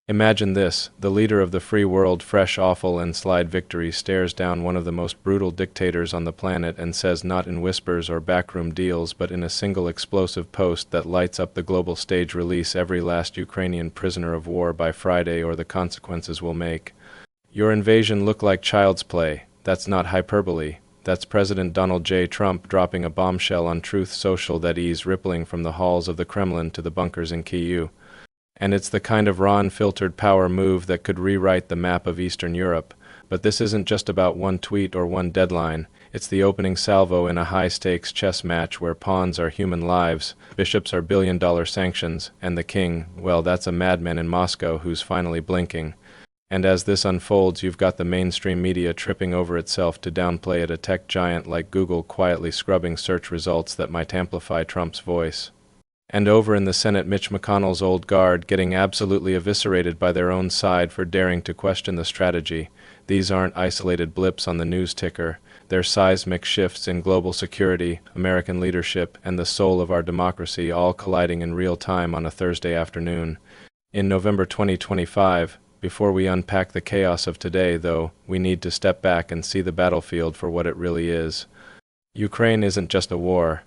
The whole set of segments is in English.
Imagine this, the leader of the free world, fresh, awful, and slide victory, stares down one of the most brutal dictators on the planet and says, not in whispers or backroom deals, but in a single explosive post that lights up the global stage: release every last Ukrainian prisoner of war by Friday or the consequences will make your invasion look like child's play. That's not hyperbole. That's President Donald J. Trump dropping a bombshell on Truth Social that is rippling from the halls of the Kremlin to the bunkers in Kyiv. And it's the kind of raw, unfiltered power move that could rewrite the map of Eastern Europe. But this isn't just about one tweet or one deadline. It's the opening salvo in a high-stakes chess match where pawns are human lives, bishops are billion-dollar sanctions, and the king, well, that's a madman in Moscow who's finally blinking. And as this unfolds, you've got the mainstream media tripping over itself to downplay it, a tech giant like Google quietly scrubbing search results that might amplify Trump's voice. And over in the Senate, Mitch McConnell's old guard getting absolutely eviscerated by their own side for daring to question the strategy. These aren't isolated blips on the news ticker. They're seismic shifts in global security, American leadership, and the soul of our democracy, all colliding in real time on a Thursday afternoon. In November 2025, before we unpack the chaos of today, though, we need to step back and see the battlefield for what it really is. Ukraine isn't just a war.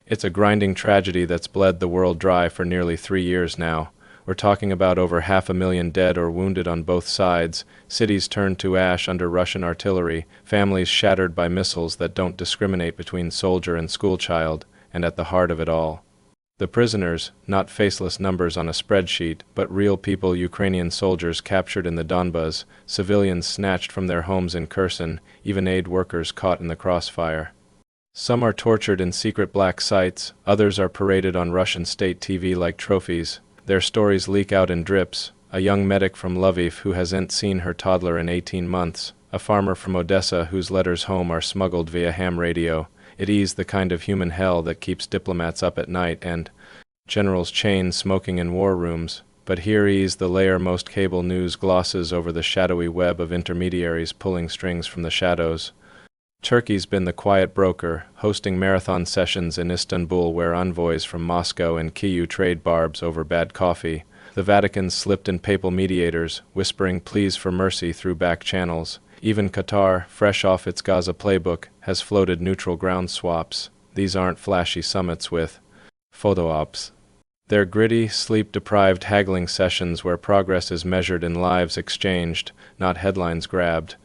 It's a grinding tragedy that's bled the world dry for nearly 3 years now. We're talking about over 500,000 dead or wounded on both sides, cities turned to ash under Russian artillery, families shattered by missiles that don't discriminate between soldier and schoolchild, and at the heart of it all, the prisoners, not faceless numbers on a spreadsheet, but real people, Ukrainian soldiers captured in the Donbas, civilians snatched from their homes in Kherson, even aid workers caught in the crossfire. Some are tortured in secret black sites, others are paraded on Russian state TV like trophies. Their stories leak out in drips. A young medic from Lviv who hasn't seen her toddler in 18 months, a farmer from Odessa whose letters home are smuggled via ham radio. It is the kind of human hell that keeps diplomats up at night and generals chain smoking in war rooms. But here is the layer most cable news glosses over: the shadowy web of intermediaries pulling strings from the shadows. Turkey's been the quiet broker, hosting marathon sessions in Istanbul where envoys from Moscow and Kyiv trade barbs over bad coffee. The Vatican's slipped in papal mediators, whispering pleas for mercy through back channels. Even Qatar, fresh off its Gaza playbook, has floated neutral ground swaps. These aren't flashy summits with photo ops. They're gritty, sleep-deprived haggling sessions where progress is measured in lives exchanged, not headlines grabbed.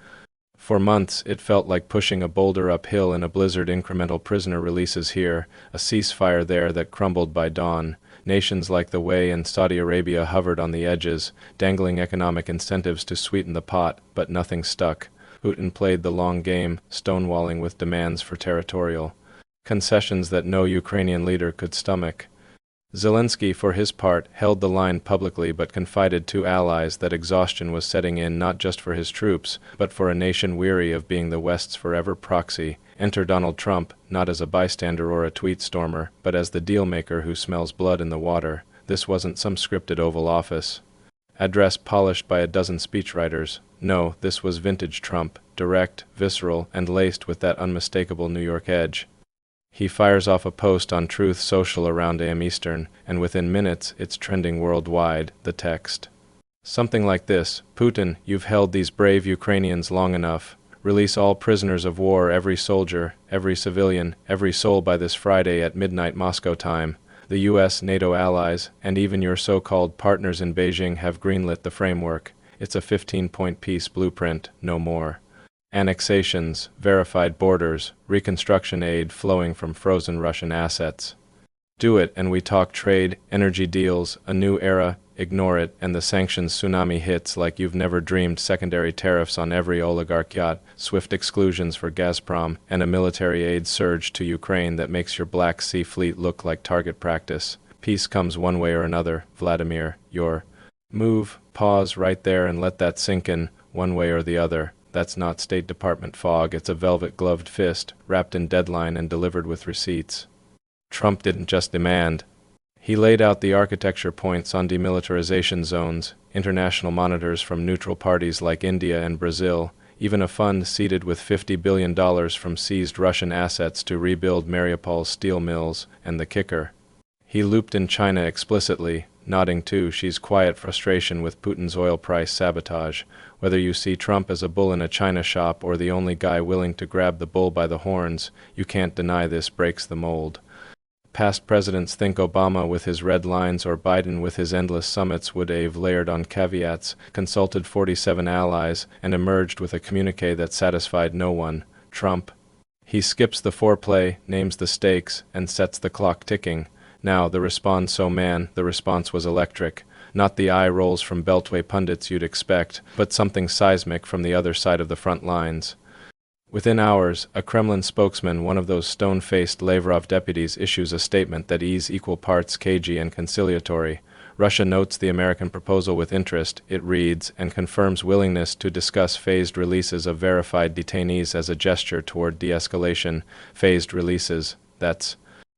For months, it felt like pushing a boulder uphill in a blizzard: incremental prisoner releases here, a ceasefire there that crumbled by dawn. Nations like the UAE and Saudi Arabia hovered on the edges, dangling economic incentives to sweeten the pot, but nothing stuck. Putin played the long game, stonewalling with demands for territorial concessions that no Ukrainian leader could stomach. Zelensky, for his part, held the line publicly but confided to allies that exhaustion was setting in not just for his troops, but for a nation weary of being the West's forever proxy. Enter Donald Trump, not as a bystander or a tweet stormer, but as the deal-maker who smells blood in the water. This wasn't some scripted Oval Office address polished by a dozen speechwriters. No, this was vintage Trump, direct, visceral, and laced with that unmistakable New York edge. He fires off a post on Truth Social around AM Eastern, and within minutes it's trending worldwide. The text: something like this: Putin, you've held these brave Ukrainians long enough. Release all prisoners of war, every soldier, every civilian, every soul by this Friday at midnight Moscow time. The US, NATO allies, and even your so-called partners in Beijing have greenlit the framework. It's a 15-point peace blueprint, no more. Annexations, verified borders, reconstruction aid flowing from frozen Russian assets. Do it and we talk trade, energy deals, a new era. Ignore it and the sanctions tsunami hits like you've never dreamed. Secondary tariffs on every oligarch yacht, swift exclusions for Gazprom, and a military aid surge to Ukraine that makes your Black Sea fleet look like target practice. Peace comes one way or another, Vladimir. Your move, pause right there and let that sink in, one way or the other. That's not State Department fog, it's a velvet-gloved fist, wrapped in deadline and delivered with receipts. Trump didn't just demand. He laid out the architecture points on demilitarization zones, international monitors from neutral parties like India and Brazil, even a fund seeded with $50 billion from seized Russian assets to rebuild Mariupol's steel mills, and the kicker: he looped in China explicitly, nodding too, she's quiet frustration with Putin's oil price sabotage. Whether you see Trump as a bull in a china shop or the only guy willing to grab the bull by the horns, you can't deny this breaks the mold. Past presidents think Obama with his red lines or Biden with his endless summits would have layered on caveats, consulted 47 allies, and emerged with a communique that satisfied no one. Trump. He skips the foreplay, names the stakes, and sets the clock ticking. Now, the response was electric. Not the eye rolls from Beltway pundits you'd expect, but something seismic from the other side of the front lines. Within hours, a Kremlin spokesman, one of those stone-faced Lavrov deputies, issues a statement that is equal parts cagey and conciliatory. Russia notes the American proposal with interest, it reads, and confirms willingness to discuss phased releases of verified detainees as a gesture toward de-escalation. Phased releases, that's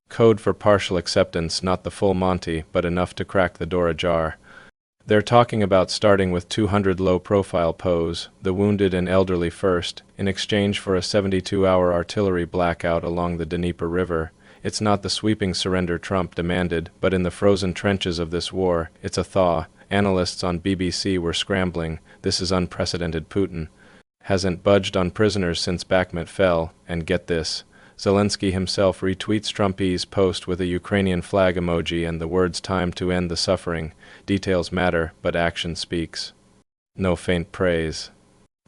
code for partial acceptance, not the full Monty, but enough to crack the door ajar. They're talking about starting with 200 low-profile POWs, the wounded and elderly first, in exchange for a 72-hour artillery blackout along the Dnieper River. It's not the sweeping surrender Trump demanded, but in the frozen trenches of this war, it's a thaw. Analysts on BBC were scrambling. This is unprecedented. Putin hasn't budged on prisoners since Bakhmut fell, and get this. Zelensky himself retweets Trump's post with a Ukrainian flag emoji and the words "time to end the suffering." Details matter, but action speaks. No faint praise.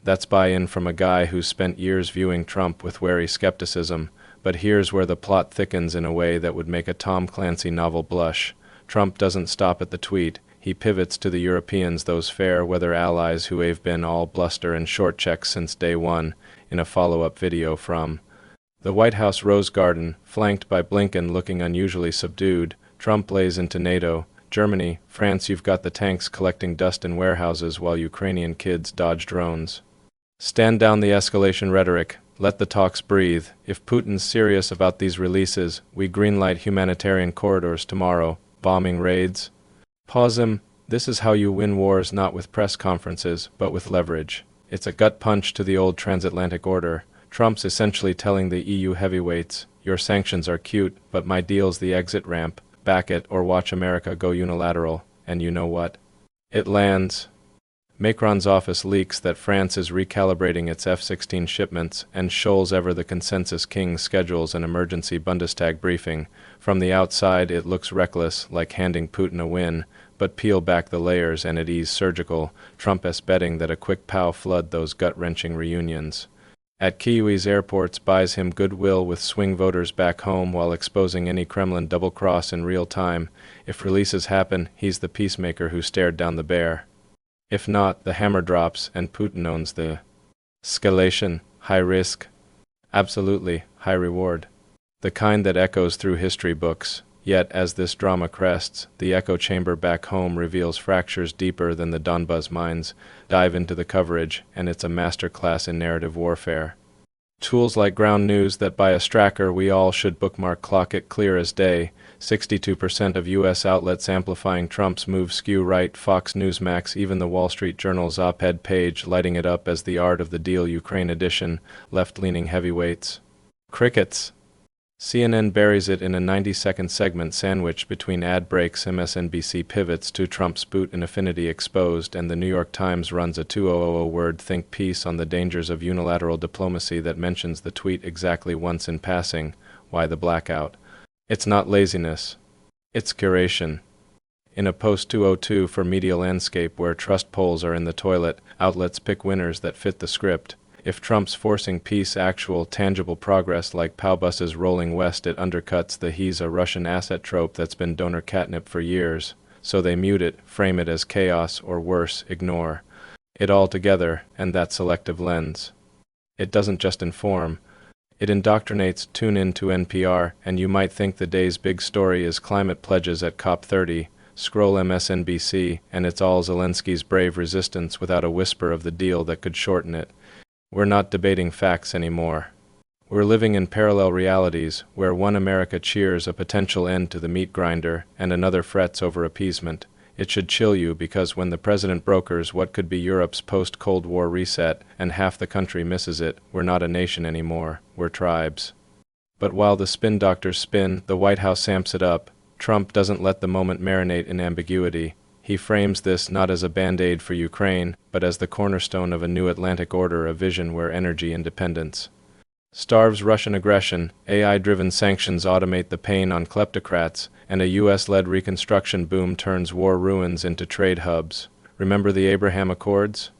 That's buy-in from a guy who's spent years viewing Trump with wary skepticism, but here's where the plot thickens in a way that would make a Tom Clancy novel blush. Trump doesn't stop at the tweet. He pivots to the Europeans, those fair-weather allies who have been all bluster and short checks since day one, in a follow-up video from the White House Rose Garden. Flanked by Blinken looking unusually subdued, Trump lays into NATO. Germany, France, you've got the tanks collecting dust in warehouses while Ukrainian kids dodge drones. Stand down the escalation rhetoric. Let the talks breathe. If Putin's serious about these releases, we greenlight humanitarian corridors tomorrow. Bombing raids. Pause him. This is how you win wars, not with press conferences, but with leverage. It's a gut punch to the old transatlantic order. Trump's essentially telling the EU heavyweights, your sanctions are cute, but my deal's the exit ramp. Back it or watch America go unilateral. And you know what? It lands. Macron's office leaks that France is recalibrating its F-16 shipments, and Scholz, ever the consensus king, schedules an emergency Bundestag briefing. From the outside it looks reckless, like handing Putin a win, but peel back the layers and it is surgical. Trump's betting that a quick pow flood those gut-wrenching reunions at Kyiv's airports buys him goodwill with swing voters back home while exposing any Kremlin double-cross in real time. If releases happen, he's the peacemaker who stared down the bear. If not, the hammer drops and Putin owns the escalation. High risk. Absolutely, high reward. The kind that echoes through history books. Yet, as this drama crests, the echo chamber back home reveals fractures deeper than the Donbas mines. Dive into the coverage, and it's a masterclass in narrative warfare. Tools like ground news that by a stracker we all should bookmark, clock it clear as day. 62% of U.S. outlets amplifying Trump's move skew right. Fox Newsmax, even the Wall Street Journal's op-ed page lighting it up as the art of the deal Ukraine edition. Left-leaning heavyweights. Crickets. CNN buries it in a 90-second segment sandwiched between ad breaks. MSNBC pivots to Trump's boot in affinity exposed, and the New York Times runs a 2,000-word think piece on the dangers of unilateral diplomacy that mentions the tweet exactly once in passing. Why the blackout? It's not laziness. It's curation. In a post-202 for media landscape where trust polls are in the toilet, outlets pick winners that fit the script. If Trump's forcing peace, actual, tangible progress like POW buses rolling west, it undercuts the "he's a Russian asset" trope that's been donor catnip for years. So they mute it, frame it as chaos, or worse, ignore it altogether, and that selective lens. It doesn't just inform. It indoctrinates. Tune in to NPR, and you might think the day's big story is climate pledges at COP30. Scroll MSNBC, and it's all Zelensky's brave resistance without a whisper of the deal that could shorten it. We're not debating facts anymore. We're living in parallel realities, where one America cheers a potential end to the meat grinder, and another frets over appeasement. It should chill you, because when the president brokers what could be Europe's post-Cold War reset, and half the country misses it, we're not a nation anymore, we're tribes. But while the spin doctors spin, the White House amps it up. Trump doesn't let the moment marinate in ambiguity. He frames this not as a band-aid for Ukraine, but as the cornerstone of a new Atlantic order, a vision where energy independence starves Russian aggression, AI-driven sanctions automate the pain on kleptocrats, and a US-led reconstruction boom turns war ruins into trade hubs. Remember the Abraham Accords?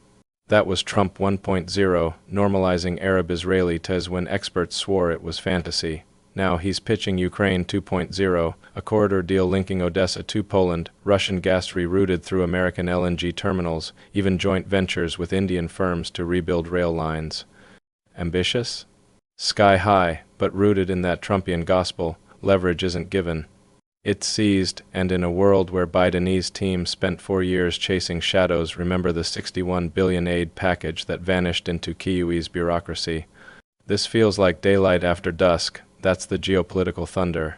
That was Trump 1.0, normalizing Arab-Israeli ties when experts swore it was fantasy. Now he's pitching Ukraine 2.0, a corridor deal linking Odessa to Poland, Russian gas rerouted through American LNG terminals, even joint ventures with Indian firms to rebuild rail lines. Ambitious? Sky high, but rooted in that Trumpian gospel, leverage isn't given. It's seized, and in a world where Biden's team spent 4 years chasing shadows, remember the $61 billion aid package that vanished into Kyiv's bureaucracy. This feels like daylight after dusk, that's the geopolitical thunder.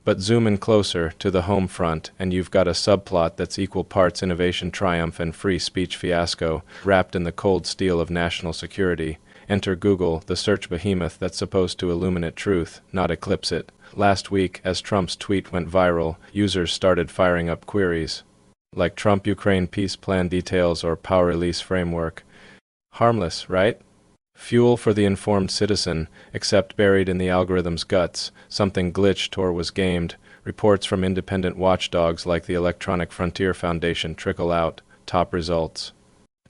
But zoom in closer to the home front, and you've got a subplot that's equal parts innovation triumph and free speech fiasco, wrapped in the cold steel of national security. Enter Google, the search behemoth that's supposed to illuminate truth, not eclipse it. Last week, as Trump's tweet went viral, users started firing up queries like Trump-Ukraine peace plan details or power release framework. Harmless, right? Fuel for the informed citizen, except buried in the algorithm's guts, something glitched or was gamed. Reports from independent watchdogs like the Electronic Frontier Foundation trickle out, top results.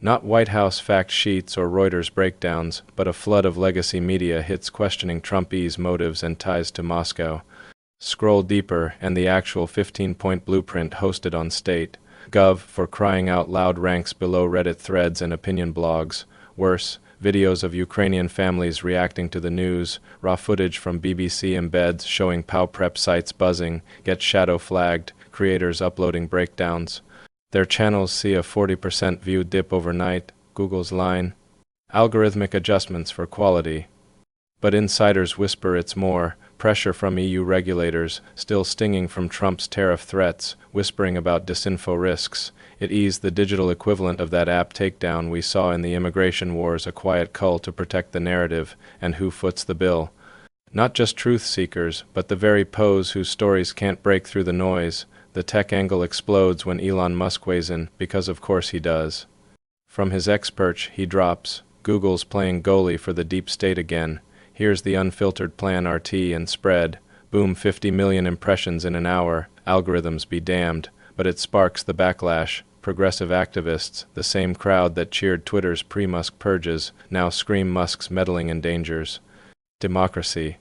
Not White House fact sheets or Reuters breakdowns, but a flood of legacy media hits questioning Trump's motives and ties to Moscow. Scroll deeper, and the actual 15-point blueprint hosted on state.gov for crying out loud ranks below Reddit threads and opinion blogs. Worse, videos of Ukrainian families reacting to the news, raw footage from BBC embeds showing POW prep sites buzzing, get shadow flagged, creators uploading breakdowns. Their channels see a 40% view dip overnight, Google's line. Algorithmic adjustments for quality. But insiders whisper it's more, pressure from EU regulators, still stinging from Trump's tariff threats, whispering about disinfo risks. It eased the digital equivalent of that app takedown we saw in the immigration wars, a quiet cull to protect the narrative, and who foots the bill. Not just truth seekers, but the very pose whose stories can't break through the noise. The tech angle explodes when Elon Musk weighs in, because of course he does. From his X-perch, he drops, Google's playing goalie for the deep state again. Here's the unfiltered plan RT and spread. Boom, 50 million impressions in an hour, algorithms be damned. But it sparks the backlash. Progressive activists, the same crowd that cheered Twitter's pre-Musk purges, now scream Musk's meddling endangers democracy.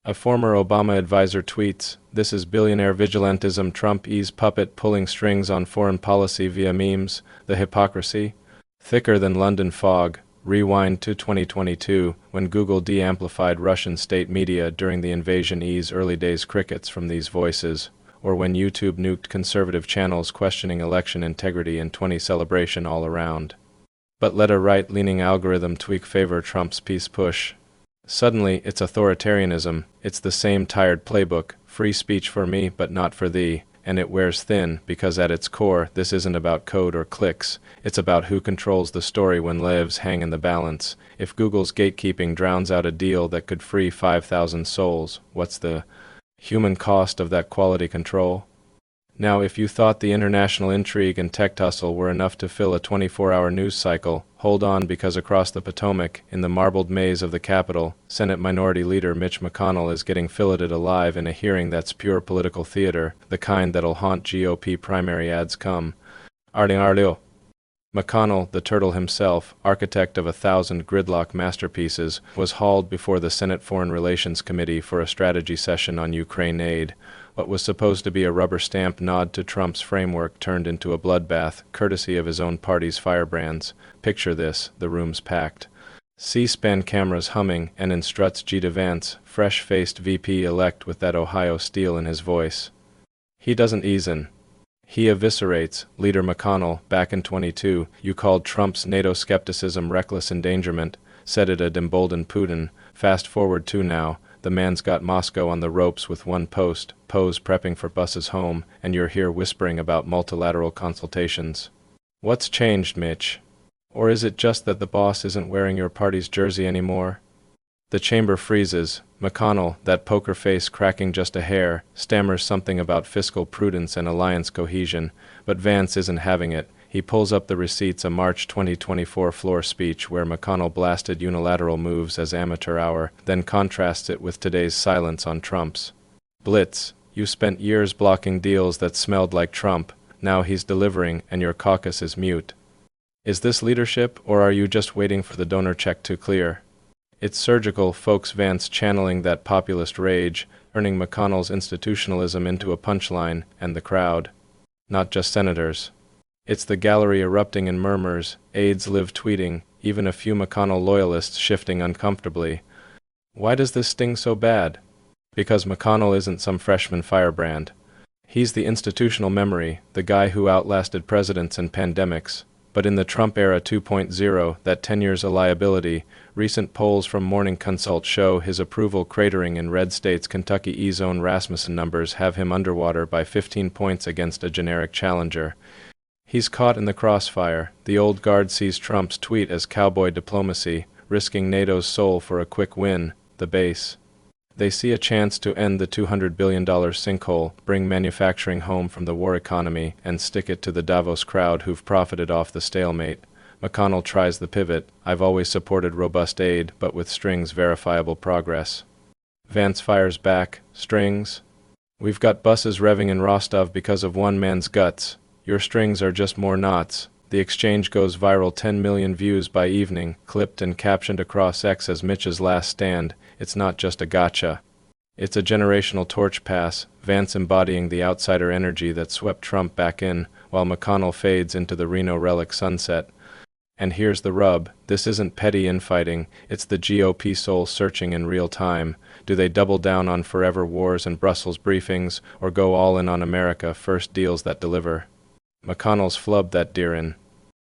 A former Obama advisor tweets, "This is billionaire vigilantism, Trump's puppet pulling strings on foreign policy via memes, the hypocrisy? Thicker than London fog." Rewind to 2022, when Google de-amplified Russian state media during the invasion's early days, crickets from these voices. Or when YouTube nuked conservative channels questioning election integrity in 20 celebration all around. But let a right-leaning algorithm tweak favor Trump's peace push. Suddenly, it's authoritarianism. It's the same tired playbook, free speech for me but not for thee, and it wears thin because at its core, this isn't about code or clicks. It's about who controls the story when lives hang in the balance. If Google's gatekeeping drowns out a deal that could free 5,000 souls, what's the human cost of that quality control? Now, if you thought the international intrigue and tech tussle were enough to fill a 24-hour news cycle, hold on, because across the Potomac, in the marbled maze of the Capitol, Senate Minority Leader Mitch McConnell is getting filleted alive in a hearing that's pure political theater, the kind that'll haunt GOP primary ads come. Arleo. McConnell, the turtle himself, architect of 1,000 gridlock masterpieces, was hauled before the Senate Foreign Relations Committee for a strategy session on Ukraine aid. What was supposed to be a rubber-stamp nod to Trump's framework turned into a bloodbath, courtesy of his own party's firebrands. Picture this, the room's packed. C-SPAN cameras humming, and in struts Vance, fresh-faced VP-elect with that Ohio steel in his voice. He doesn't ease in. He eviscerates. Leader McConnell, back in 22, you called Trump's NATO skepticism reckless endangerment, said it had emboldened Putin. Fast forward to now, the man's got Moscow on the ropes with one pose prepping for buses home, and you're here whispering about multilateral consultations. What's changed, Mitch? Or is it just that the boss isn't wearing your party's jersey anymore? The chamber freezes. McConnell, that poker face cracking just a hair, stammers something about fiscal prudence and alliance cohesion, but Vance isn't having it. He pulls up the receipts, a March 2024 floor speech where McConnell blasted unilateral moves as amateur hour, then contrasts it with today's silence on Trump's blitz. You spent years blocking deals that smelled like Trump. Now he's delivering, and your caucus is mute. Is this leadership, or are you just waiting for the donor check to clear? It's surgical, folks. Vance channeling that populist rage, turning McConnell's institutionalism into a punchline, and the crowd. Not just senators. It's the gallery erupting in murmurs, aides live tweeting, even a few McConnell loyalists shifting uncomfortably. Why does this sting so bad? Because McConnell isn't some freshman firebrand. He's the institutional memory, the guy who outlasted presidents and pandemics. But in the Trump era 2.0, that tenure's a liability. Recent polls from Morning Consult show his approval cratering in red states. Kentucky E-zone Rasmussen numbers have him underwater by 15 points against a generic challenger. He's caught in the crossfire. The old guard sees Trump's tweet as cowboy diplomacy, risking NATO's soul for a quick win, the base. They see a chance to end the $200 billion sinkhole, bring manufacturing home from the war economy, and stick it to the Davos crowd who've profited off the stalemate. McConnell tries the pivot. I've always supported robust aid, but with strings verifiable progress. Vance fires back. Strings? We've got buses revving in Rostov because of one man's guts. Your strings are just more knots. The exchange goes viral, 10 million views by evening, clipped and captioned across X as Mitch's last stand. It's not just a gotcha. It's a generational torch pass, Vance embodying the outsider energy that swept Trump back in, while McConnell fades into the Reno relic sunset. And here's the rub, this isn't petty infighting, it's the GOP soul searching in real time. Do they double down on forever wars and Brussels briefings, or go all in on America first deals that deliver? McConnell's flubbed that deer in.